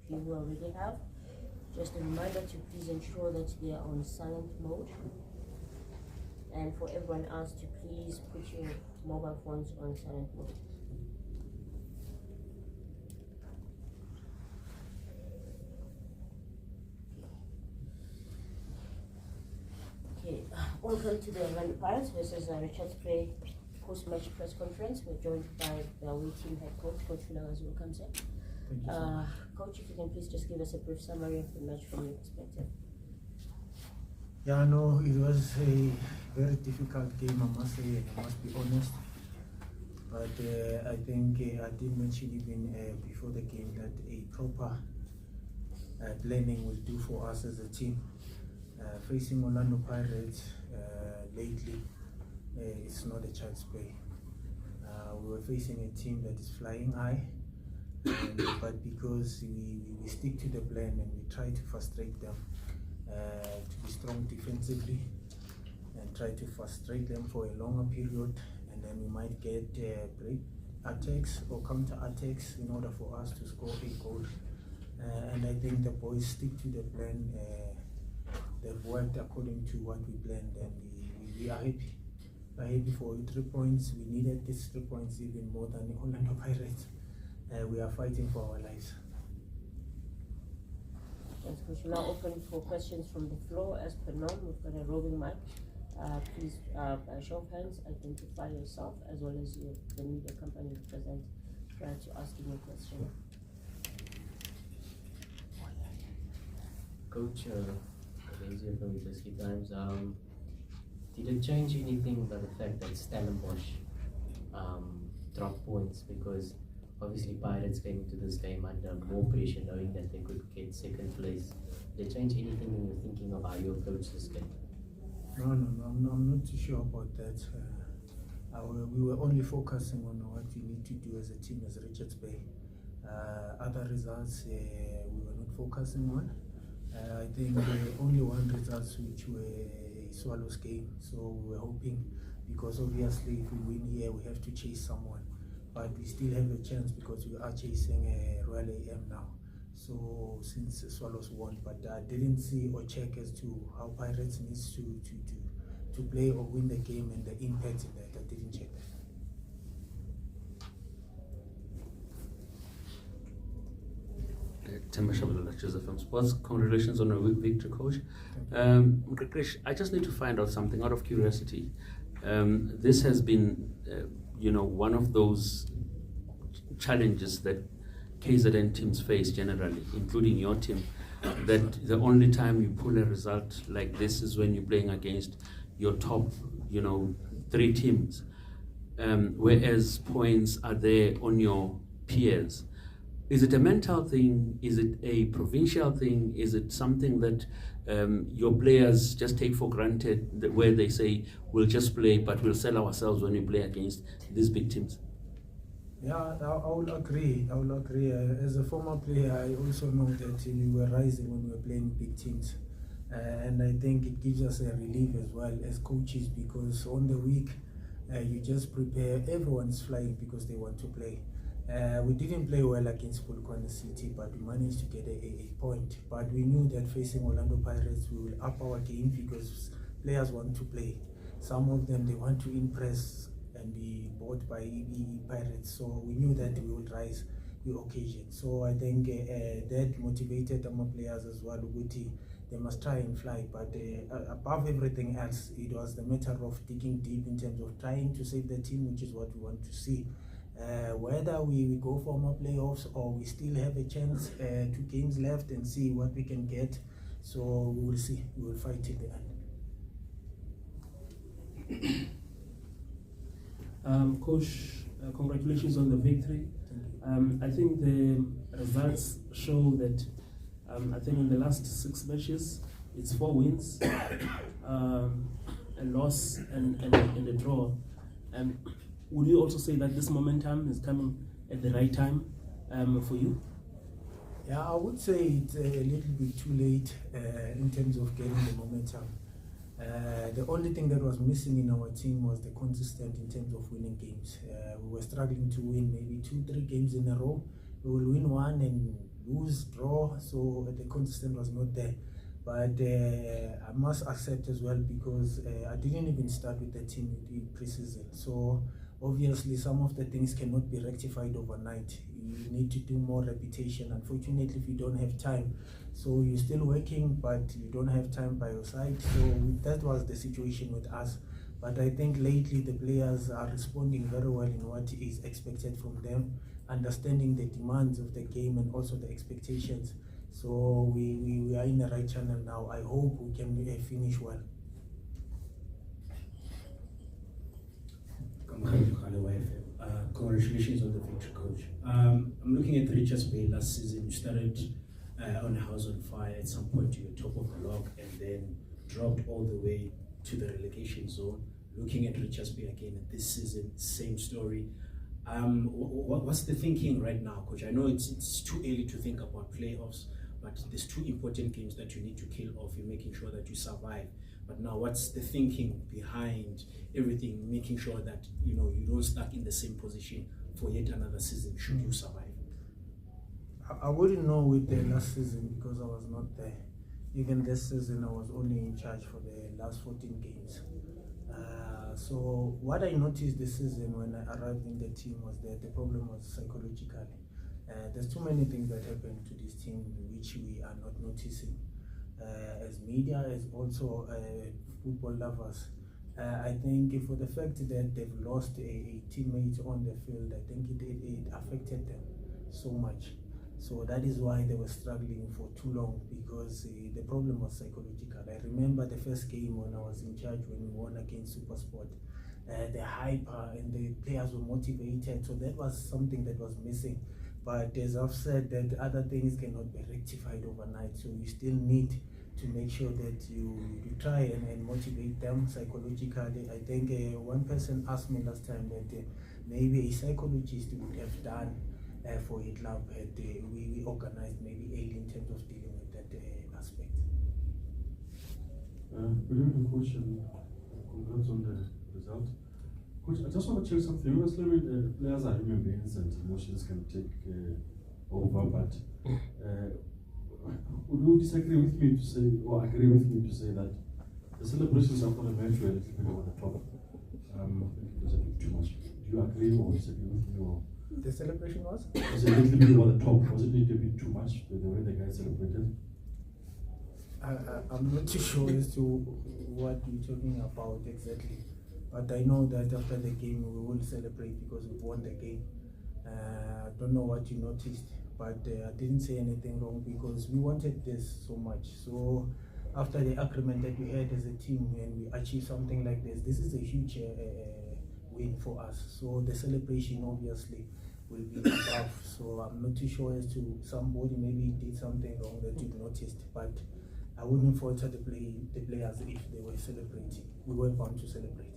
you who already have. Just a reminder to please ensure that they are on silent mode. And for everyone else to please put your mobile phones on silent mode. Okay, welcome to the Orlando Pirates versus Richards Bay post-match press conference. We're joined by the away team head coach, Coach Vilakazi. Welcome, sir. Thank you so much. Coach, if you can please just give us a brief summary of the match from your perspective. Yeah, no, it was a very difficult game, I must say, and I must be honest. But I think I did mention even before the game that a proper planning will do for us as a team. Facing Orlando Pirates lately, it's not a child's play. We were facing a team that is flying high, but because we stick to the plan and we try to frustrate them, to be strong defensively and try to frustrate them for a longer period, and then we might get break attacks or counter attacks in order for us to score a goal. And I think the boys stick to the plan. They've worked according to what we planned, and we are happy. We're happy for 3 points. We needed these 3 points even more than the Orlando Pirates. We are fighting for our lives. Thanks, Coach. We're now open for questions from the floor. As per norm, we've got a roving mic. Please, by show of hands, identify yourself as well as the media company you present prior to asking your question. Coach, easier from the Biscuit Times. Did it change anything by the fact that Stellenbosch dropped points? Because obviously Pirates came into this game under more pressure, knowing that they could get second place. Did it change anything when you're thinking of how you approach this game? No, I'm not too sure about that. We were only focusing on what we need to do as a team, as Richards Bay. Other results we were not focusing on. I think only one results which were a Swallows game, so we were hoping, because obviously if we win here we have to chase someone, but we still have a chance because we are chasing Royal AM now. So since Swallows won, but I didn't see or check as to how Pirates needs to play or win the game and the impact in that. I didn't check that. Joseph from Sports. Congratulations on a victory, Coach. Krish, I just need to find out something out of curiosity. This has been, one of those challenges that KZN teams face generally, including your team, that the only time you pull a result like this is when you're playing against your top, 3 teams, whereas points are there on your peers. Is it a mental thing? Is it a provincial thing? Is it something that your players just take for granted, that where they say, we'll just play, but we'll sell ourselves when we play against these big teams? Yeah, I will agree. As a former player, I also know that we were rising when we were playing big teams. And I think it gives us a relief as well as coaches, because on the week, you just prepare. Everyone's flying because they want to play. We didn't play well against Polokwane City, but we managed to get a point. But we knew that facing Orlando Pirates, we will up our game because players want to play. Some of them, they want to impress and be bought by Pirates. So we knew that we would rise the occasion. So I think that motivated our players as well. They must try and fly. But above everything else, it was the matter of digging deep in terms of trying to save the team, which is what we want to see. Whether we go for more playoffs or we still have a chance, 2 games left, and see what we can get. So we will see. We will fight till the end. Coach, congratulations on the victory. I think the results show that I think in the last 6 matches, it's 4 wins, a loss, and a draw. Would you also say that this momentum is coming at the right time for you? Yeah, I would say it's a little bit too late in terms of getting the momentum. The only thing that was missing in our team was the consistent in terms of winning games. We were struggling to win maybe 2-3 games in a row. We will win one and lose, draw, so the consistent was not there. But I must accept as well, because I didn't even start with the team in pre-season. So obviously some of the things cannot be rectified overnight. You need to do more repetition. Unfortunately, if you don't have time, so you're still working, but you don't have time by your side. So that was the situation with us. But I think lately the players are responding very well in what is expected from them, understanding the demands of the game and also the expectations. So we are in the right channel now. I hope we can finish well. Congratulations on the victory, coach. I'm looking at Richards Bay last season. You started on a house on fire. At some point, you were top of the log and then dropped all the way to the relegation zone. Looking at Richards Bay again at this season, same story. What's the thinking right now, coach? I know it's too early to think about playoffs, but there's 2 important games that you need to kill off. You're making sure that you survive. But now, what's the thinking behind everything, making sure that you don't stuck in the same position for yet another season should you survive? I wouldn't know with the last season because I was not there. Even this season, I was only in charge for the last 14 games. So what I noticed this season when I arrived in the team was that the problem was psychological. There's too many things that happen to this team which we are not noticing. As media, as also football lovers. I think for the fact that they've lost a teammate on the field, I think it affected them so much. So that is why they were struggling for too long, because the problem was psychological. I remember the first game when I was in charge, when we won against Supersport. The hype and the players were motivated, so that was something that was missing. But as I've said, that other things cannot be rectified overnight, so you still need to make sure that you try and motivate them psychologically. I think one person asked me last time that maybe a psychologist would have done for a club had we organized maybe early in terms of dealing with that aspect. Good evening, coach, and congrats on the result. Coach, I just want to check something. Obviously, players are human beings and emotions can take over, but would you disagree with me to say, or agree with me to say that the celebrations after the match were a little bit over the top? I think it was a bit too much. Do you agree or disagree with me? Or The celebration was? was it a little bit over the top? Was it a little bit too much, the way the guys celebrated? I'm not too sure as to what you're talking about exactly, but I know that after the game we will celebrate because we won the game. I don't know what you noticed, but I didn't say anything wrong because we wanted this so much. So after the agreement that we had as a team and we achieved something like this is a huge win for us. So the celebration obviously will be above. So I'm not too sure as to somebody maybe did something wrong that you've noticed, but I wouldn't falter the players if they were celebrating. We were bound to celebrate.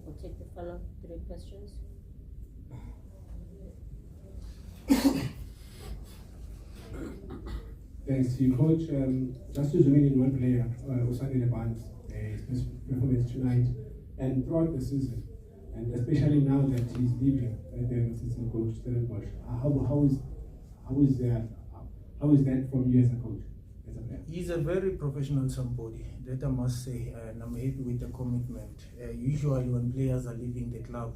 We'll take the follow-up 3 questions. Thanks to you, coach. Just to zoom in one player, Usani Leban's performance tonight and throughout the season, and especially now that he's leaving the assistant coach Stellenbosch. How is that from you as a coach? He's a very professional somebody, that I must say, and I'm happy with the commitment. Usually when players are leaving the club,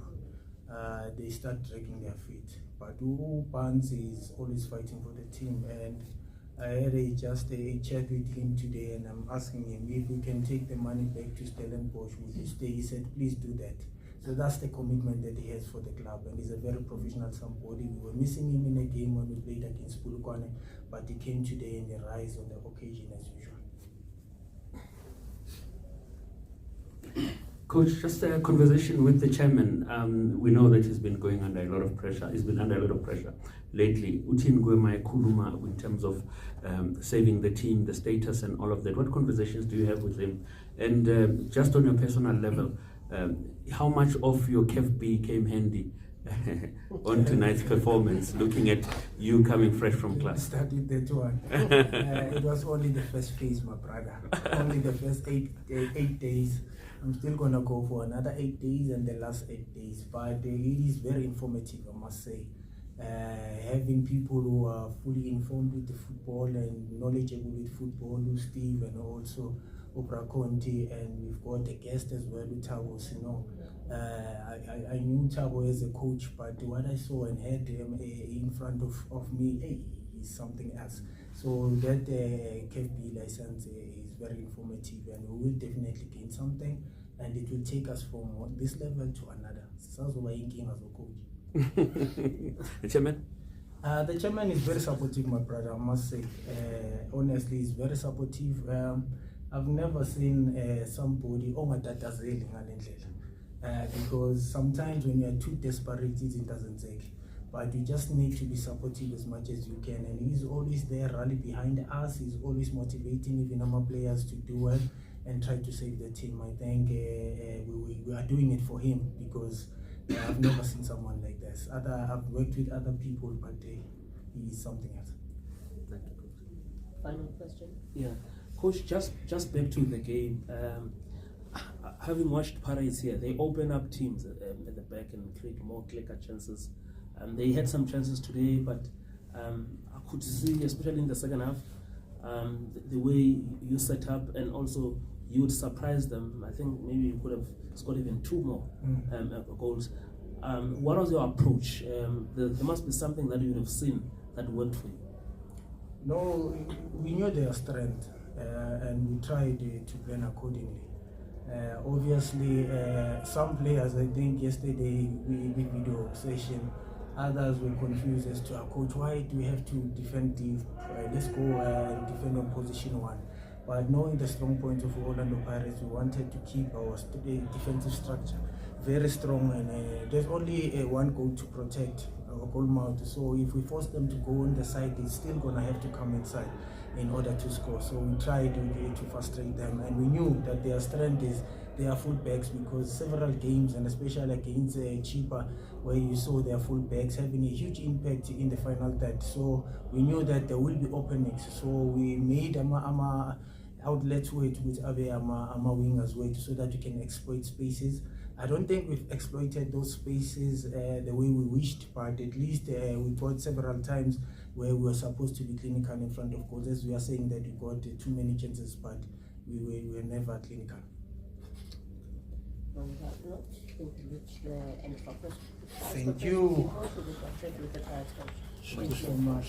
they start dragging their feet. But Barnes is always fighting for the team, and I had just a chat with him today, and I'm asking him if we can take the money back to Stellenbosch, would he stay? He said, please do that. So that's the commitment that he has for the club, and he's a very professional somebody. We were missing him in a game when we played against Polokwane, but he came today and he rise on the occasion as usual. Coach, just a conversation with the chairman. We know that he's been going under a lot of pressure. He's been under a lot of pressure lately. Utin Gwema Kuluma, in terms of saving the team, the status, and all of that. What conversations do you have with him? And just on your personal level, how much of your KFB came handy on tonight's performance, looking at you coming fresh from class? Started that one. It was only the first phase, my brother. Only the first eight days. I'm still gonna go for another 8 days and the last 8 days. But it is very informative, I must say. having people who are fully informed with the football and knowledgeable with football, who Steve and also Oprah Conti, and we've got a guest as well with Tabos, you know. I knew Tabo as a coach, but what I saw and heard him in front of me, hey, is something else. So that KFB license is very informative, and we will definitely gain something, and it will take us from this level to another. So that's why I'm as a coach. The chairman? The chairman is very supportive, my brother, I must say. Honestly, he's very supportive. I've never seen somebody because sometimes when you're too desperate, it doesn't take. But you just need to be supportive as much as you can. And he's always there, rally behind us. He's always motivating even our players to do well and try to save the team. I think we are doing it for him because I've never seen someone like this. I've worked with other people, but he's something else. Final question? Yeah. Coach, just back to the game. Having watched Pirates here, they open up teams at the back and create more clicker chances. They had some chances today, but I could see, especially in the second half, the way you set up, and also you would surprise them. I think maybe you could have scored even 2 more goals. What was your approach? There must be something that you would have seen that worked for you. No, we knew their strength, and we tried to plan accordingly. Obviously, some players, I think yesterday we video session, others were confused as to, coach, why do we have to defend the, let's go and defend on position 1. But knowing the strong points of Orlando Pirates, we wanted to keep our defensive structure very strong, and there's only one goal to protect, our goal mouth. So if we force them to go on the side, it's still gonna have to come inside in order to score. So we tried to frustrate them, and we knew that their strength is their fullbacks, because several games, and especially against Chipa, where you saw their fullbacks having a huge impact in the final third. So we knew that there will be openings. So we made outlets with our wingers wait so that we can exploit spaces. I don't think we've exploited those spaces the way we wished, but at least we got several times where we were supposed to be clinical in front of goals. As we are saying that we got too many chances, but we were never clinical. On that note, I think we reached the end of our questions. Thank you. Also, we can check with the Pirates coach. Thank you so much.